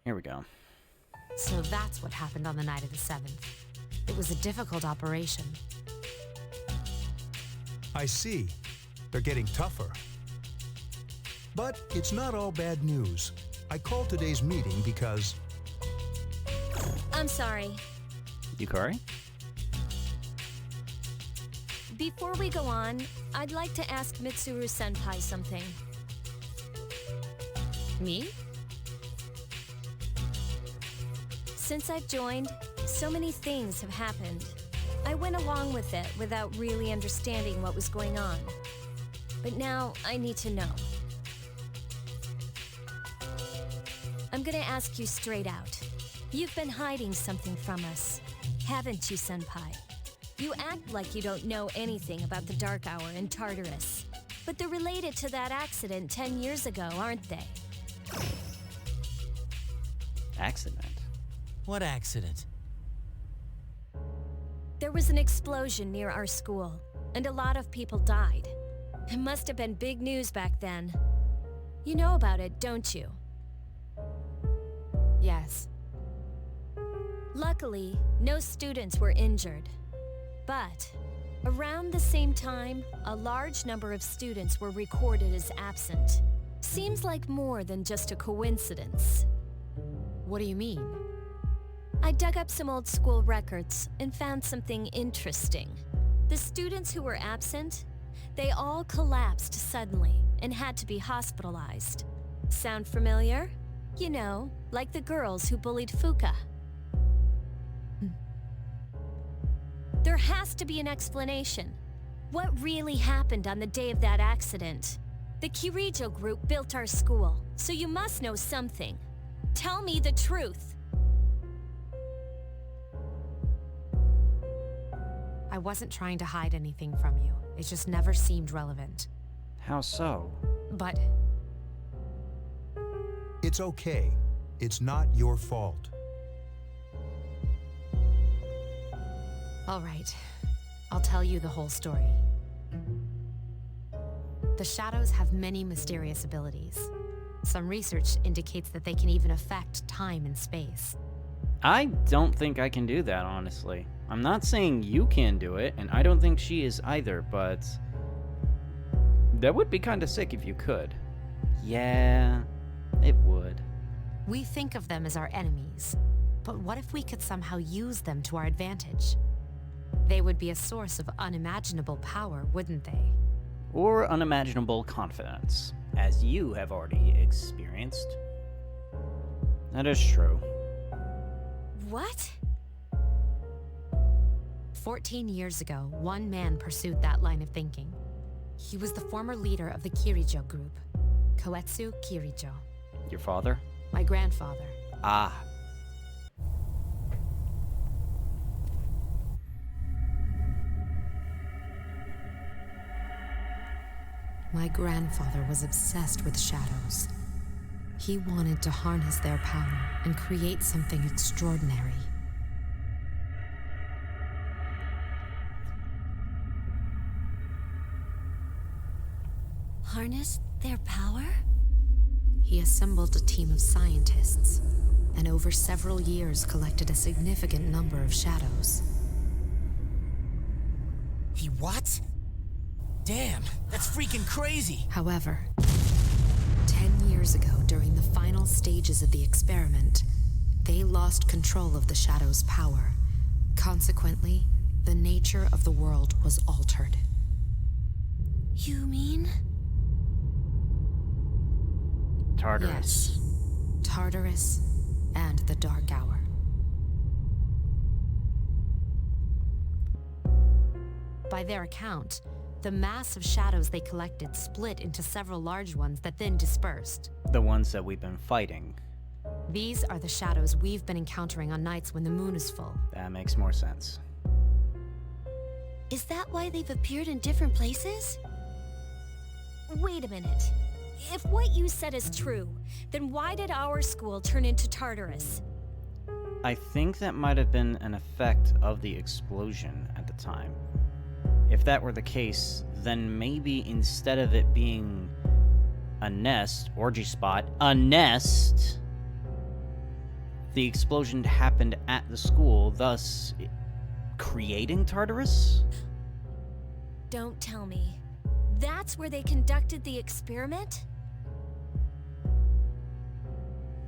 Here we go. So that's what happened on the night of the 7th. It was a difficult operation. I see. They're getting tougher. But it's not all bad news. I called today's meeting because... I'm sorry. Yukari? Before we go on, I'd like to ask Mitsuru-senpai something. Me? Since I've joined, so many things have happened. I went along with it without really understanding what was going on. But now I need to know. I'm gonna ask you straight out. You've been hiding something from us, haven't you, Senpai? You act like you don't know anything about the Dark Hour in Tartarus. But they're related to that accident 10 years ago, aren't they? Accident? What accident? There was an explosion near our school, and a lot of people died. It must have been big news back then. You know about it, don't you? Yes. Luckily, no students were injured. But around the same time, a large number of students were recorded as absent. Seems like more than just a coincidence. What do you mean? I dug up some old school records and found something interesting. The students who were absent, they all collapsed suddenly and had to be hospitalized. Sound familiar? You know, like the girls who bullied Fuka. There has to be an explanation. What really happened on the day of that accident? The Kirijo group built our school, so you must know something. Tell me the truth. I wasn't trying to hide anything from you. It just never seemed relevant. How so? But It's okay. It's not your fault. all right, I'll tell you the whole story. The shadows have many mysterious abilities. Some research indicates that they can even affect time and space. I don't think I can do that, honestly. I'm not saying you can do it, and I don't think she is either, but... that would be kinda sick if you could. Yeah, it would. We think of them as our enemies, but what if we could somehow use them to our advantage? They would be a source of unimaginable power, wouldn't they? Or unimaginable confidence, as you have already experienced. That is true. What? 14 years ago, one man pursued that line of thinking. He was the former leader of the Kirijo group, Koetsu Kirijo. Your father? My grandfather. Ah. My grandfather was obsessed with shadows. He wanted to harness their power and create something extraordinary. Harness their power? He assembled a team of scientists, and over several years collected a significant number of shadows. He what? Damn, that's freaking crazy! However, 10 years ago, during the final stages of the experiment, they lost control of the shadow's power. Consequently, the nature of the world was altered. You mean? Tartarus. Yes, Tartarus and the Dark Hour. By their account, the mass of shadows they collected split into several large ones that then dispersed. The ones that we've been fighting. These are the shadows we've been encountering on nights when the moon is full. That makes more sense. Is that why they've appeared in different places? Wait a minute. If what you said is true, then why did our school turn into Tartarus? I think that might have been an effect of the explosion at the time. If that were the case, then maybe instead of it being a nest, orgy spot, a nest, the explosion happened at the school, thus creating Tartarus? Don't tell me. That's where they conducted the experiment?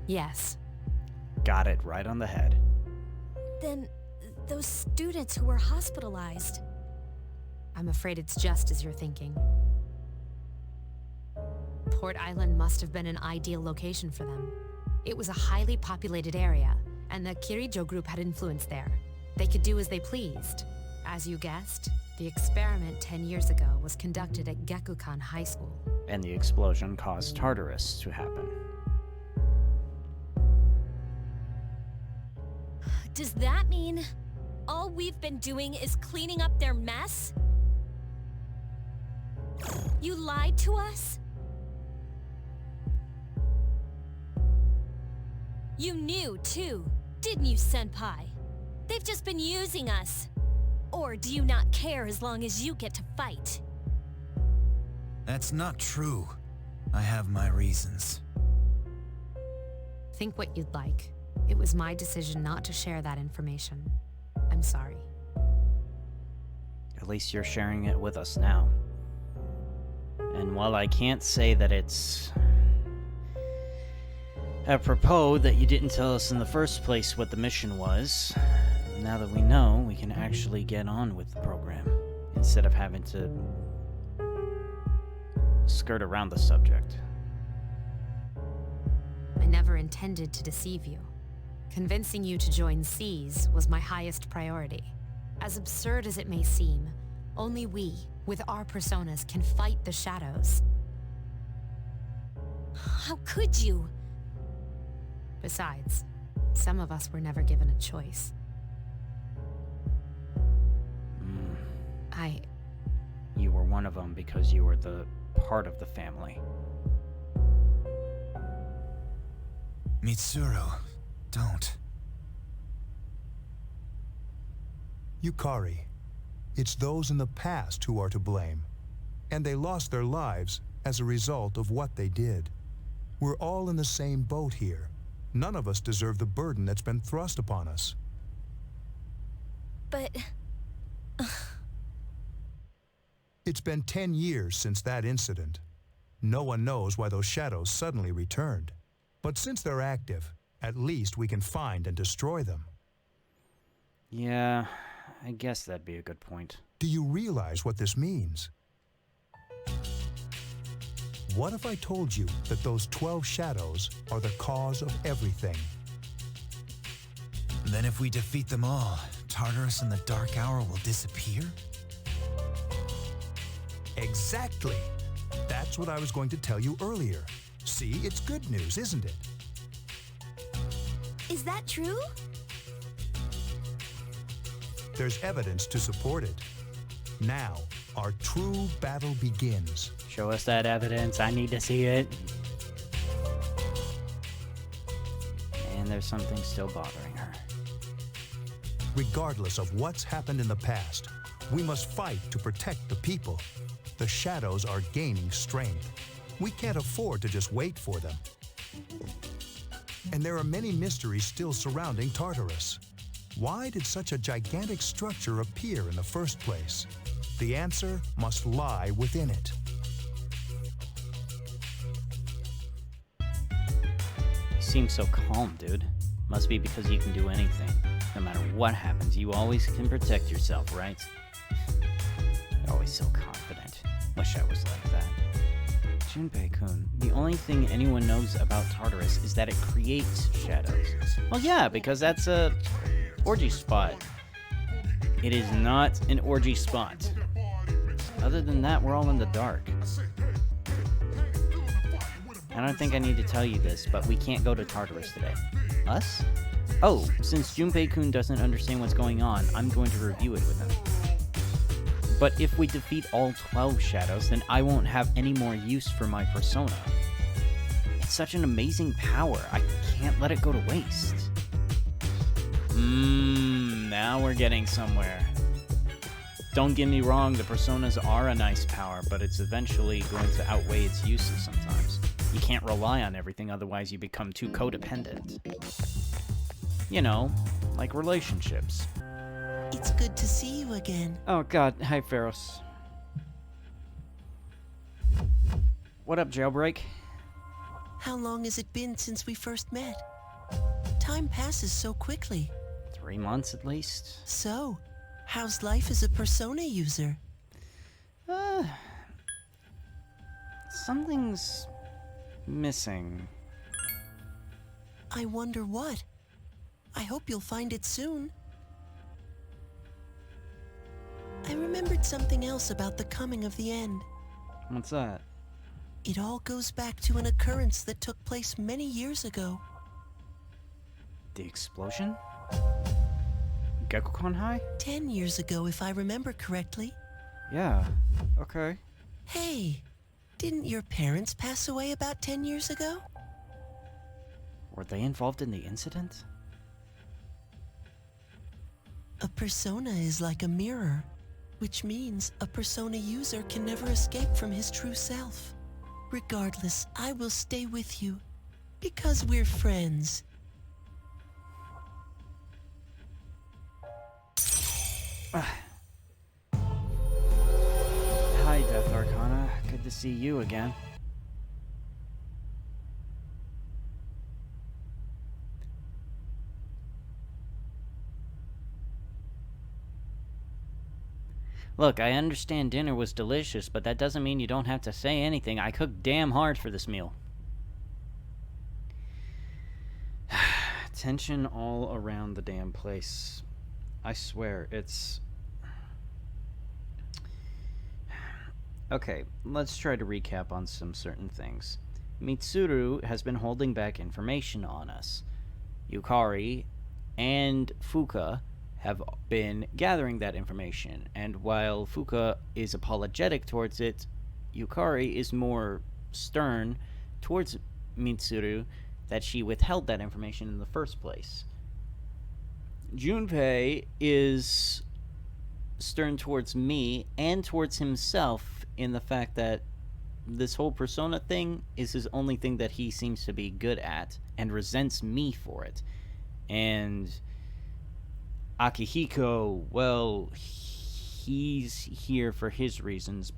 Yes. Got it right on the head. Then those students who were hospitalized. I'm afraid it's just as you're thinking. Port Island must have been an ideal location for them. It was a highly populated area, and the Kirijo group had influence there. They could do as they pleased. As you guessed, the experiment 10 years ago was conducted at Gekukan High School. And the explosion caused Tartarus to happen. Does that mean all we've been doing is cleaning up their mess? You lied to us? You knew, too, didn't you, Senpai? They've just been using us. Or do you not care as long as you get to fight? That's not true. I have my reasons. Think what you'd like. It was my decision not to share that information. I'm sorry. At least you're sharing it with us now. And while I can't say that it's apropos that you didn't tell us in the first place what the mission was, now that we know, we can actually get on with the program, instead of having to skirt around the subject. I never intended to deceive you. Convincing you to join C's was my highest priority. As absurd as it may seem, only we, with our personas, can fight the shadows. How could you? Besides, some of us were never given a choice. You were one of them because you were the part of the family. Mitsuru, don't. Yukari, it's those in the past who are to blame. And they lost their lives as a result of what they did. We're all in the same boat here. None of us deserve the burden that's been thrust upon us. But... It's been 10 years since that incident. No one knows why those shadows suddenly returned. But since they're active, at least we can find and destroy them. Yeah, I guess that'd be a good point. Do you realize what this means? What if I told you that those 12 shadows are the cause of everything? Then if we defeat them all, Tartarus and the Dark Hour will disappear? Exactly. That's what I was going to tell you earlier. See, it's good news, isn't it? is that true? There's evidence to support it. Now, our true battle begins. Show us that evidence. I need to see it. And there's something still bothering her. Regardless of what's happened in the past, we must fight to protect the people. The shadows are gaining strength. We can't afford to just wait for them. And there are many mysteries still surrounding Tartarus. Why did such a gigantic structure appear in the first place? The answer must lie within it. You seem so calm, dude. Must be because you can do anything. No matter what happens, you always can protect yourself, right? You're always so confident. Wish I was like that. Junpei-kun, the only thing anyone knows about Tartarus is that it creates shadows. Well, yeah, because that's a orgy spot. It is not an orgy spot. Other than that, we're all in the dark. I don't think I need to tell you this, but we can't go to Tartarus today. Us? Oh, since Junpei-kun doesn't understand what's going on, I'm going to review it with him. But if we defeat all 12 shadows, then I won't have any more use for my persona. It's such an amazing power, I can't let it go to waste. Now we're getting somewhere. Don't get me wrong, the personas are a nice power, but it's eventually going to outweigh its uses sometimes. You can't rely on everything, otherwise you become too codependent. You know, like relationships. It's good to see you again. Oh god, hi Ferros. What up, Jailbreak? How long has it been since we first met? Time passes so quickly. 3 months at least. So, how's life as a Persona user? Something's missing. I wonder what. I hope you'll find it soon. I remembered something else about the coming of the end. What's that? It all goes back to an occurrence that took place many years ago. The explosion? Gekukon High? 10 years ago, if I remember correctly. Yeah, okay. Hey, didn't your parents pass away about 10 years ago? Were they involved in the incident? A persona is like a mirror, which means a persona user can never escape from his true self. Regardless, I will stay with you, because we're friends. Hi, Death Arcana. Good to see you again. Look, I understand dinner was delicious, but that doesn't mean you don't have to say anything. I cooked damn hard for this meal. Tension all around the damn place. I swear, it's... Okay, let's try to recap on some certain things. Mitsuru has been holding back information on us. Yukari and Fuka have been gathering that information, and while Fuka is apologetic towards it, Yukari is more stern towards Mitsuru that she withheld that information in the first place. Junpei is stern towards me and towards himself in the fact that this whole persona thing is his only thing that he seems to be good at, and resents me for it. And Akihiko, well, he's here for his reasons.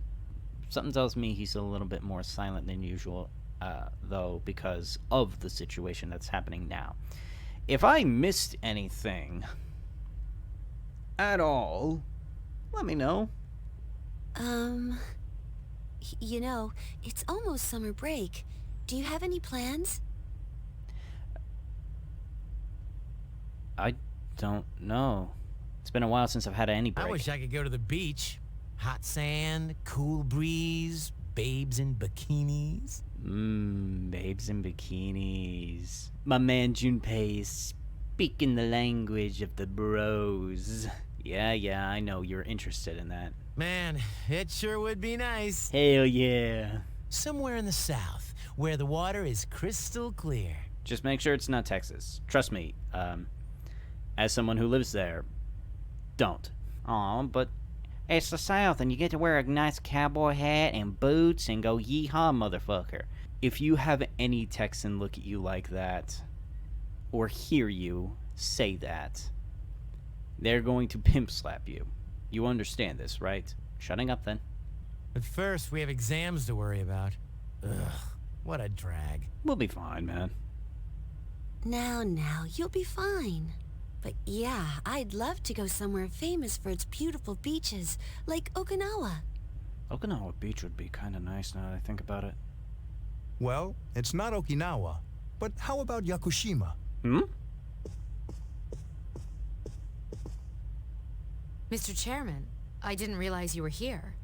Something tells me he's a little bit more silent than usual, though, because of the situation that's happening now. If I missed anything at all, let me know. You know, it's almost summer break. Do you have any plans? I don't know. It's been a while since I've had any break. I wish I could go to the beach. Hot sand, cool breeze, babes in bikinis. Babes in bikinis. My man Junpei is speaking the language of the bros. Yeah, I know you're interested in that. Man, it sure would be nice. Hell yeah. Somewhere in the south, where the water is crystal clear. Just make sure it's not Texas. Trust me, as someone who lives there, don't. Aw, but it's the South and you get to wear a nice cowboy hat and boots and go yeehaw, motherfucker. If you have any Texan look at you like that, or hear you say that, they're going to pimp slap you. You understand this, right? Shutting up then. But first, we have exams to worry about. Ugh, what a drag. We'll be fine, man. Now, you'll be fine. But yeah, I'd love to go somewhere famous for its beautiful beaches, like Okinawa. Okinawa Beach would be kind of nice now that I think about it. Well, it's not Okinawa, but how about Yakushima? Mr. Chairman, I didn't realize you were here.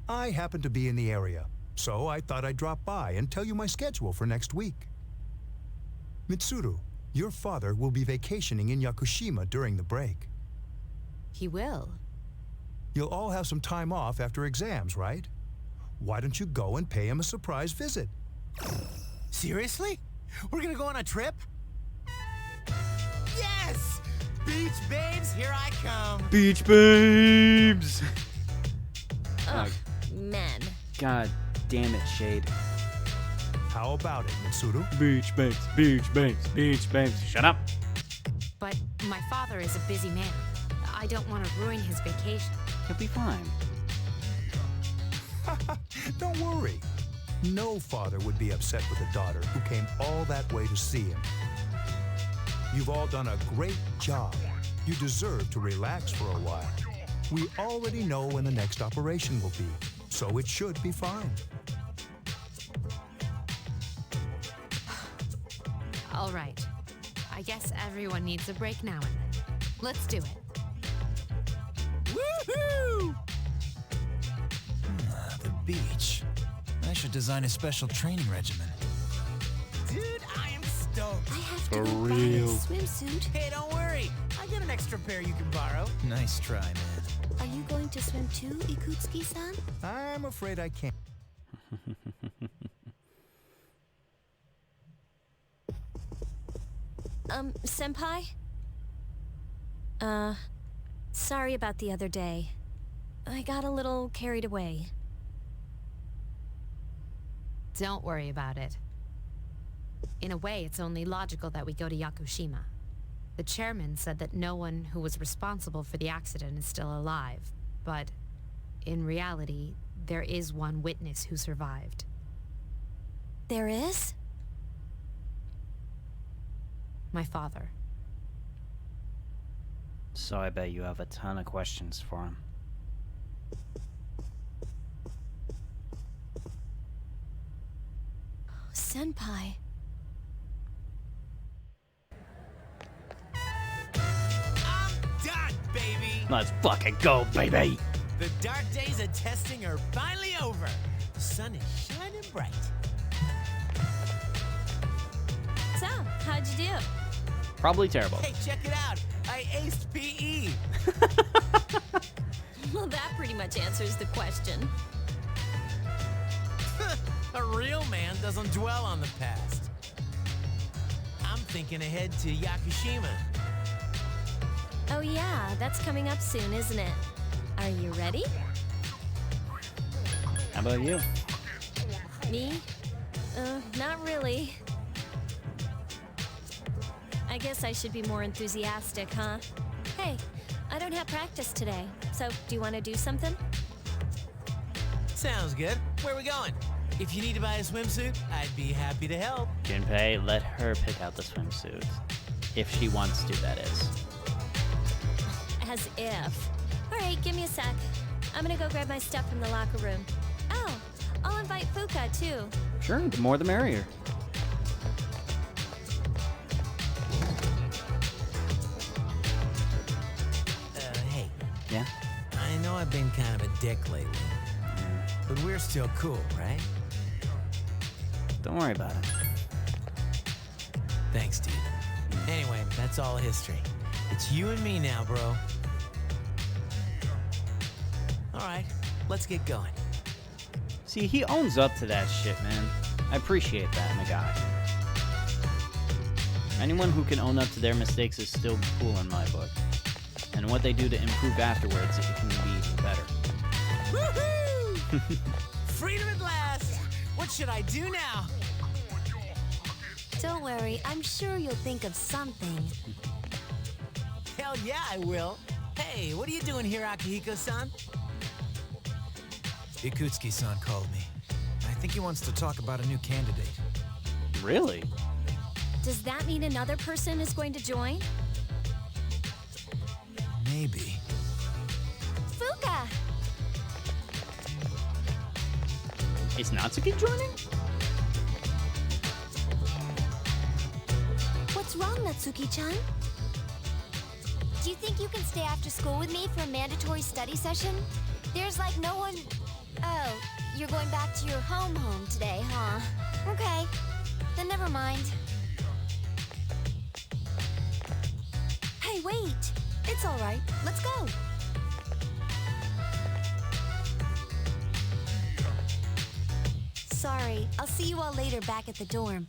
I happen to be in the area, so I thought I'd drop by and tell you my schedule for next week. Mitsuru, your father will be vacationing in Yakushima during the break. He will. You'll all have some time off after exams, right? Why don't you go and pay him a surprise visit? Seriously? We're gonna go on a trip? Yes! Beach babes, here I come. Beach babes! Ugh, man. God damn it, Shade. How about it, Mitsuru? Beach babes, beach babes, beach babes. Shut up. But my father is a busy man. I don't want to ruin his vacation. He'll be fine. Don't worry. No father would be upset with a daughter who came all that way to see him. You've all done a great job. You deserve to relax for a while. We already know when the next operation will be, so it should be fine. All right. I guess everyone needs a break now and then. Let's do it. Woohoo! The beach. I should design a special training regimen. Dude, I am stoked. I have For to go buy a real. swimsuit. Hey, don't worry. I got an extra pair you can borrow. Nice try, man. Are you going to swim too, Ikutsuki-san? I'm afraid I can't. Senpai? Sorry about the other day. I got a little carried away. Don't worry about it. In a way, it's only logical that we go to Yakushima. The chairman said that no one who was responsible for the accident is still alive, but in reality, there is one witness who survived. There is? My father. So I bet you have a ton of questions for him. Senpai. I'm done, baby. Let's fucking go, baby! The dark days of testing are finally over. The sun is shining bright. So, how'd you do? Probably terrible. Hey, check it out. I aced PE. Well, that pretty much answers the question. A real man doesn't dwell on the past. I'm thinking ahead to Yakushima. Oh yeah, that's coming up soon, isn't it? Are you ready? How about you? Me? Not really. I guess I should be more enthusiastic, huh? Hey, I don't have practice today, so do you want to do something? Sounds good. Where are we going? If you need to buy a swimsuit, I'd be happy to help. Junpei, let her pick out the swimsuit. If she wants to, that is. As if. Alright, give me a sec. I'm gonna go grab my stuff from the locker room. Oh, I'll invite Fuka, too. Sure, the more the merrier. Hey, Yeah? I know I've been kind of a dick lately, but we're still cool, right? Don't worry about it. Thanks, dude. Anyway, that's all history. It's you and me now, bro. All right, let's get going. See, he owns up to that shit, man. I appreciate that in a guy. Anyone who can own up to their mistakes is still cool in my book. And what they do to improve afterwards, it can be even better. Woohoo! Freedom at last! What should I do now? Don't worry, I'm sure you'll think of something. Hell yeah, I will. Hey, what are you doing here, Akihiko-san? Ikutsuki-san called me. I think he wants to talk about a new candidate. Really? Does that mean another person is going to join? Maybe. Fuka! Is Natsuki joining? What's wrong, Natsuki-chan? Do you think you can stay after school with me for a mandatory study session? There's like no one... Oh, you're going back to your home today, huh? Okay, then never mind. Hey, wait! It's all right. Let's go. Sorry, I'll see you all later back at the dorm.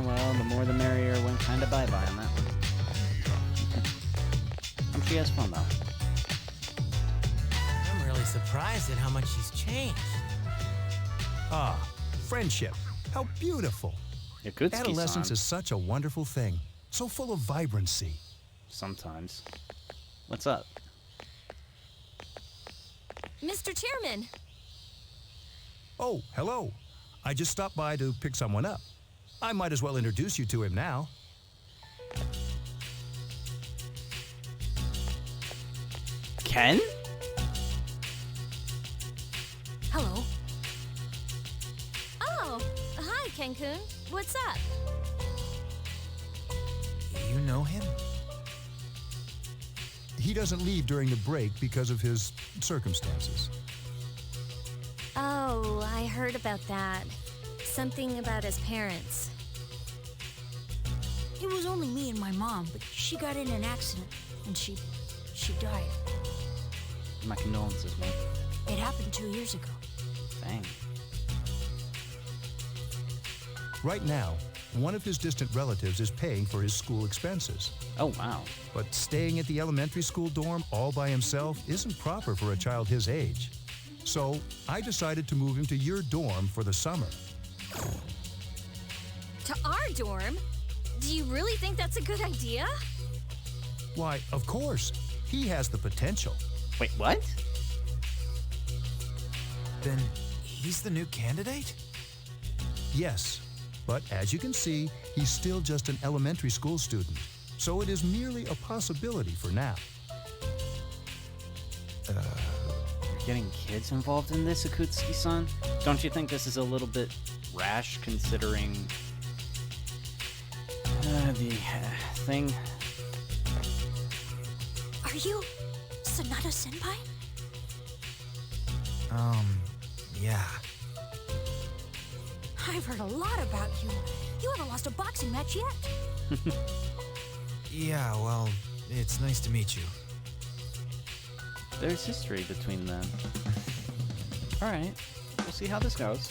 Well, the more the merrier went kind of bye-bye on that one. She has fun, though. I'm really surprised at how much she's changed. Ah, friendship. How beautiful. Adolescence Yakutsuki-san. is such a wonderful thing, so full of vibrancy. Sometimes. What's up? Mr. Chairman! Oh, hello. I just stopped by to pick someone up. I might as well introduce you to him now. Ken? Hello. Oh, hi, Ken-kun. What's up? You know him? He doesn't leave during the break because of his circumstances. Oh, I heard about that. Something about his parents. It was only me and my mom, but she got in an accident, and she died. My condolences, man. It happened 2 years ago. Dang. Right now, one of his distant relatives is paying for his school expenses. Oh, wow. But staying at the elementary school dorm all by himself isn't proper for a child his age. So I decided to move him to your dorm for the summer. To our dorm? Do you really think that's a good idea? Why, of course, he has the potential. Wait, what? Then he's the new candidate? Yes, but as you can see, he's still just an elementary school student. So it is merely a possibility for now. You're getting kids involved in this, Akutsuki-san? Don't you think this is a little bit rash considering the thing? Are you Sonata Senpai? Yeah. I've heard a lot about you. You haven't lost a boxing match yet. Yeah, well, it's nice to meet you. There's history between them. Alright, we'll see how this goes.